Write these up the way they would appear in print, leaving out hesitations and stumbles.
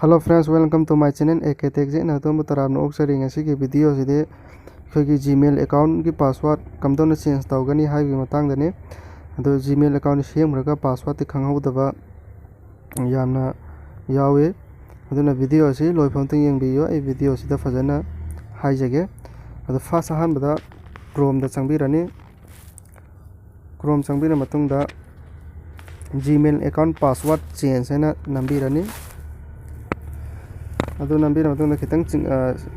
Hello friends, welcome to my channel AKTech na to mutaram no oksari ngasi ki video side khoi Gmail account ki password kamdw change tawgani hai bi matang dane ado Gmail account semraga password ti khanghaudaba yamna yawe aduna video si loifam tang yengbiyo ei video sida fajana haijage ado first ahan bada Chrome da changbirani Chrome changbira matungda Gmail account password change na nambirani adu nambira matungda khitang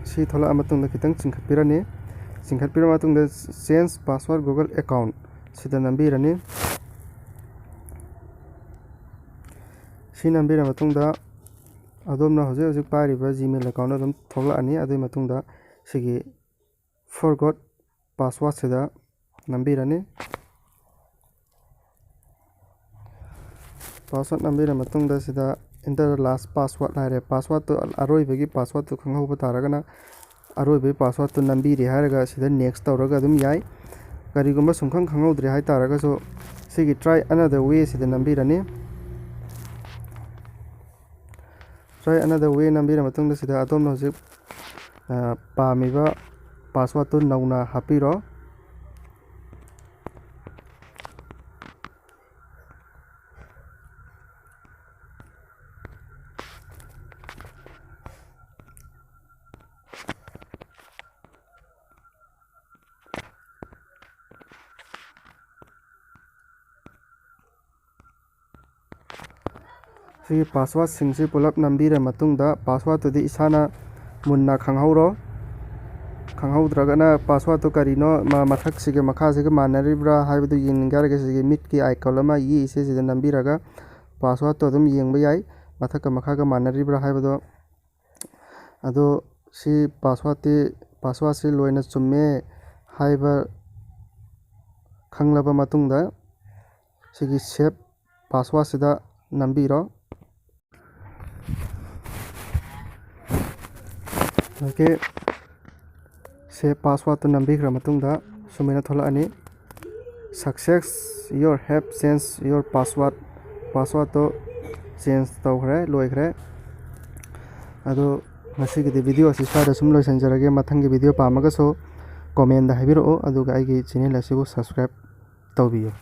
si thola matungda khitang chingkhatpirani chingkhatpira matungda change password Google account sida nambirani si nambira matungda adomna hoje pariba Gmail account adum thola ani adu matungda sigi forgot password sida nambirani password nambira matungda sida enter the last password hare password to aroi bagi password to khangho bataragana aroi bagi password to nambiri haraga sida next tawraga adum yai karigumba sumkhang khangho dre hai taraga so sigi try another way sida nambirani try another way nambira matungda sida adom hoje pamiba password to nauna hapiro si password singsi pulap nambira matungda password to di isana munna khanghaudragana password to karino mathak sige makha sige manaribra haibdu yingarga sige mit ki icon ma yi ise sige nambiraga password to dum yengba yai mathak makha ga manaribra haibdu ado si password si loina chumme haiba khanglaba matungda sigi save password sida nambiro okay save password to nambikhra matungda sumena thola ani success your have changed your password to change tawkhre loikhre ado ngasi gi video asi sara sum loisanjarage mathangi video pamaga so comment da habiro aduga aigi channel asibu subscribe tawbiyo।